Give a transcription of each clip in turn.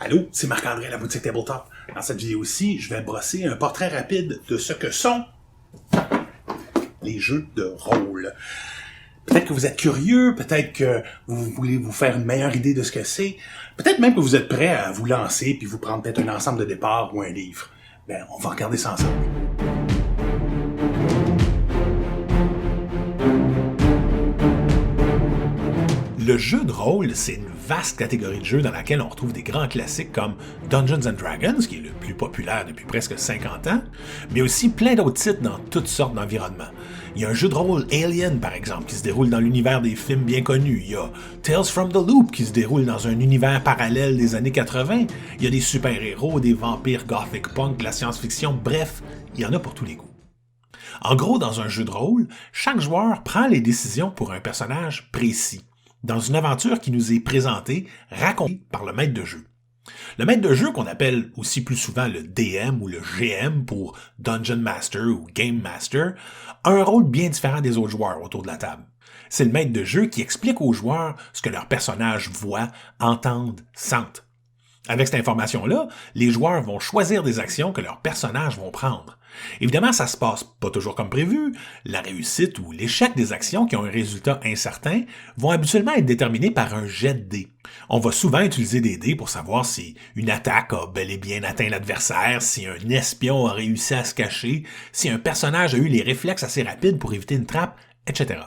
Allô, c'est Marc-André à la boutique Tabletop. Dans cette vidéo-ci, je vais brosser un portrait rapide de ce que sont les jeux de rôle. Peut-être que vous êtes curieux, peut-être que vous voulez vous faire une meilleure idée de ce que c'est, peut-être même que vous êtes prêt à vous lancer puis vous prendre peut-être un ensemble de départ ou un livre. Ben, on va regarder ça ensemble. Le jeu de rôle, c'est une vaste catégorie de jeux dans laquelle on retrouve des grands classiques comme Dungeons & Dragons, qui est le plus populaire depuis presque 50 ans, mais aussi plein d'autres titres dans toutes sortes d'environnements. Il y a un jeu de rôle Alien, par exemple, qui se déroule dans l'univers des films bien connus. Il y a Tales from the Loop, qui se déroule dans un univers parallèle des années 80. Il y a des super-héros, des vampires gothic punk, de la science-fiction, bref, il y en a pour tous les goûts. En gros, dans un jeu de rôle, chaque joueur prend les décisions pour un personnage précis, dans une aventure qui nous est présentée, racontée par le maître de jeu. Le maître de jeu, qu'on appelle aussi plus souvent le DM ou le GM pour Dungeon Master ou Game Master, a un rôle bien différent des autres joueurs autour de la table. C'est le maître de jeu qui explique aux joueurs ce que leurs personnages voient, entendent, sentent. Avec cette information-là, les joueurs vont choisir des actions que leurs personnages vont prendre. Évidemment, ça se passe pas toujours comme prévu. La réussite ou l'échec des actions qui ont un résultat incertain vont habituellement être déterminés par un jet de dés. On va souvent utiliser des dés pour savoir si une attaque a bel et bien atteint l'adversaire, si un espion a réussi à se cacher, si un personnage a eu les réflexes assez rapides pour éviter une trappe, etc.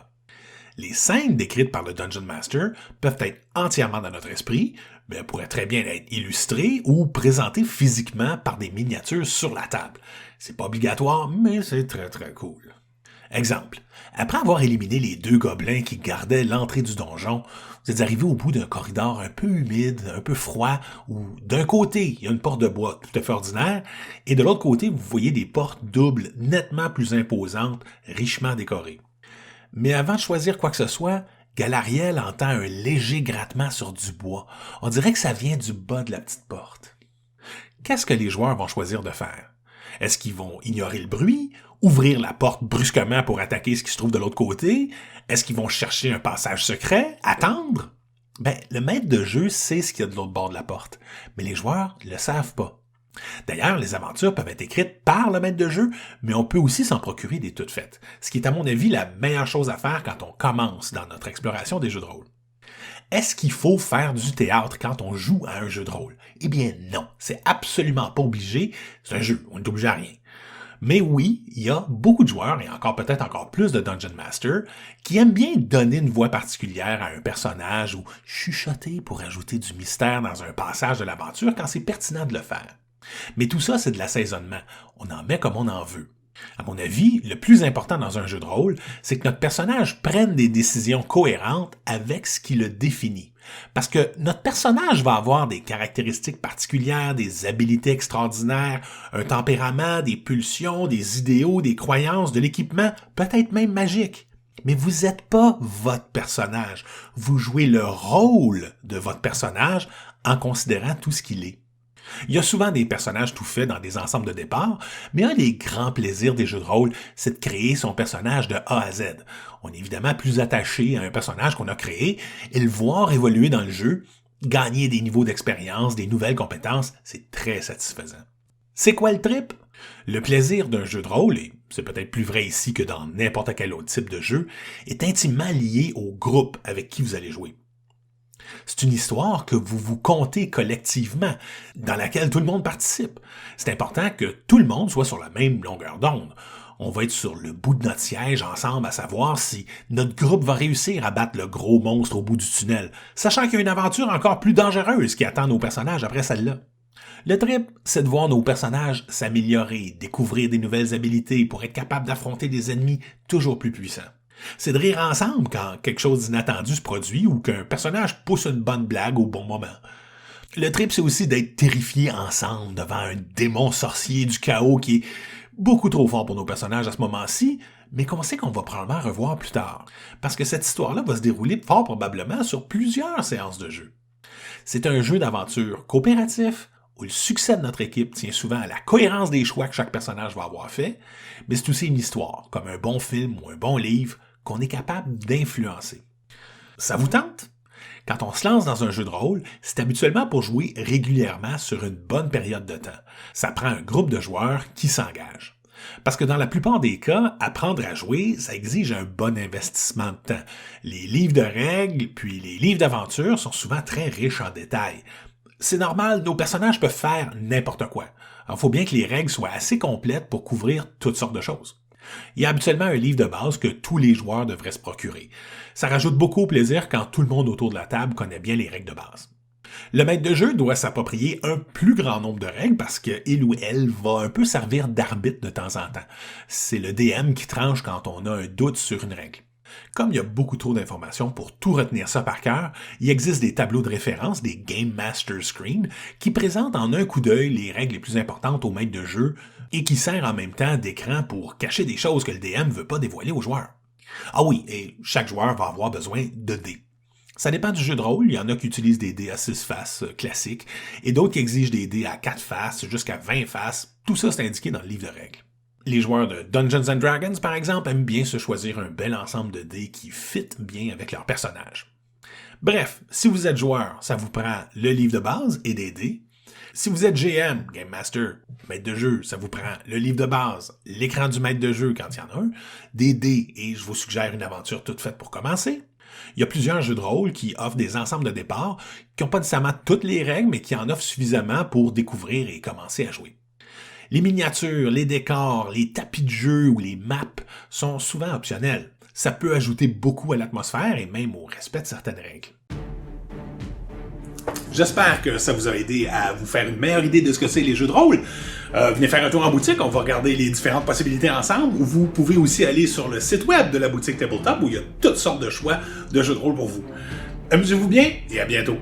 Les scènes décrites par le Dungeon Master peuvent être entièrement dans notre esprit, mais pourraient très bien être illustrées ou présentées physiquement par des miniatures sur la table. C'est pas obligatoire, mais c'est très très cool. Exemple, après avoir éliminé les 2 gobelins qui gardaient l'entrée du donjon, vous êtes arrivé au bout d'un corridor un peu humide, un peu froid, où d'un côté, il y a une porte de bois tout à fait ordinaire, et de l'autre côté, vous voyez des portes doubles nettement plus imposantes, richement décorées. Mais avant de choisir quoi que ce soit, Galariel entend un léger grattement sur du bois. On dirait que ça vient du bas de la petite porte. Qu'est-ce que les joueurs vont choisir de faire? Est-ce qu'ils vont ignorer le bruit, ouvrir la porte brusquement pour attaquer ce qui se trouve de l'autre côté? Est-ce qu'ils vont chercher un passage secret? Attendre? Le maître de jeu sait ce qu'il y a de l'autre bord de la porte, mais les joueurs ne le savent pas. D'ailleurs, les aventures peuvent être écrites par le maître de jeu, mais on peut aussi s'en procurer des toutes faites, ce qui est à mon avis la meilleure chose à faire quand on commence dans notre exploration des jeux de rôle. Est-ce qu'il faut faire du théâtre quand on joue à un jeu de rôle? Eh bien non, c'est absolument pas obligé, c'est un jeu, on n'est obligé à rien. Mais oui, il y a beaucoup de joueurs, et peut-être encore plus de Dungeon Master, qui aiment bien donner une voix particulière à un personnage ou chuchoter pour ajouter du mystère dans un passage de l'aventure quand c'est pertinent de le faire. Mais tout ça, c'est de l'assaisonnement. On en met comme on en veut. À mon avis, le plus important dans un jeu de rôle, c'est que notre personnage prenne des décisions cohérentes avec ce qui le définit. Parce que notre personnage va avoir des caractéristiques particulières, des habiletés extraordinaires, un tempérament, des pulsions, des idéaux, des croyances, de l'équipement, peut-être même magique. Mais vous n'êtes pas votre personnage. Vous jouez le rôle de votre personnage en considérant tout ce qu'il est. Il y a souvent des personnages tout faits dans des ensembles de départ, mais un des grands plaisirs des jeux de rôle, c'est de créer son personnage de A à Z. On est évidemment plus attaché à un personnage qu'on a créé et le voir évoluer dans le jeu, gagner des niveaux d'expérience, des nouvelles compétences, c'est très satisfaisant. C'est quoi le trip? Le plaisir d'un jeu de rôle, et c'est peut-être plus vrai ici que dans n'importe quel autre type de jeu, est intimement lié au groupe avec qui vous allez jouer. C'est une histoire que vous vous contez collectivement, dans laquelle tout le monde participe. C'est important que tout le monde soit sur la même longueur d'onde. On va être sur le bout de notre siège ensemble à savoir si notre groupe va réussir à battre le gros monstre au bout du tunnel, sachant qu'il y a une aventure encore plus dangereuse qui attend nos personnages après celle-là. Le trip, c'est de voir nos personnages s'améliorer, découvrir des nouvelles habilités pour être capables d'affronter des ennemis toujours plus puissants. C'est de rire ensemble quand quelque chose d'inattendu se produit ou qu'un personnage pousse une bonne blague au bon moment. Le trip, c'est aussi d'être terrifié ensemble devant un démon sorcier du chaos qui est beaucoup trop fort pour nos personnages à ce moment-ci, mais qu'on sait qu'on va probablement revoir plus tard. Parce que cette histoire-là va se dérouler fort probablement sur plusieurs séances de jeu. C'est un jeu d'aventure coopératif, où le succès de notre équipe tient souvent à la cohérence des choix que chaque personnage va avoir fait, mais c'est aussi une histoire, comme un bon film ou un bon livre, qu'on est capable d'influencer. Ça vous tente? Quand on se lance dans un jeu de rôle, c'est habituellement pour jouer régulièrement sur une bonne période de temps. Ça prend un groupe de joueurs qui s'engagent. Parce que dans la plupart des cas, apprendre à jouer, ça exige un bon investissement de temps. Les livres de règles, puis les livres d'aventure sont souvent très riches en détails. C'est normal, nos personnages peuvent faire n'importe quoi. Il faut bien que les règles soient assez complètes pour couvrir toutes sortes de choses. Il y a habituellement un livre de base que tous les joueurs devraient se procurer. Ça rajoute beaucoup au plaisir quand tout le monde autour de la table connaît bien les règles de base. Le maître de jeu doit s'approprier un plus grand nombre de règles parce qu'il ou elle va un peu servir d'arbitre de temps en temps. C'est le DM qui tranche quand on a un doute sur une règle. Comme il y a beaucoup trop d'informations pour tout retenir ça par cœur, il existe des tableaux de référence, des Game Master Screen, qui présentent en un coup d'œil les règles les plus importantes au maître de jeu et qui servent en même temps d'écran pour cacher des choses que le DM ne veut pas dévoiler aux joueurs. Ah oui, et chaque joueur va avoir besoin de dés. Ça dépend du jeu de rôle, il y en a qui utilisent des dés à 6 faces classiques et d'autres qui exigent des dés à 4 faces jusqu'à 20 faces. Tout ça, c'est indiqué dans le livre de règles. Les joueurs de Dungeons and Dragons, par exemple, aiment bien se choisir un bel ensemble de dés qui fit bien avec leur personnage. Bref, si vous êtes joueur, ça vous prend le livre de base et des dés. Si vous êtes GM, Game Master, maître de jeu, ça vous prend le livre de base, l'écran du maître de jeu quand il y en a un, des dés et je vous suggère une aventure toute faite pour commencer. Il y a plusieurs jeux de rôle qui offrent des ensembles de départ qui n'ont pas nécessairement toutes les règles, mais qui en offrent suffisamment pour découvrir et commencer à jouer. Les miniatures, les décors, les tapis de jeu ou les maps sont souvent optionnels. Ça peut ajouter beaucoup à l'atmosphère et même au respect de certaines règles. J'espère que ça vous a aidé à vous faire une meilleure idée de ce que c'est les jeux de rôle. Venez faire un tour en boutique, on va regarder les différentes possibilités ensemble. Vous pouvez aussi aller sur le site web de la boutique Tabletop où il y a toutes sortes de choix de jeux de rôle pour vous. Amusez-vous bien et à bientôt!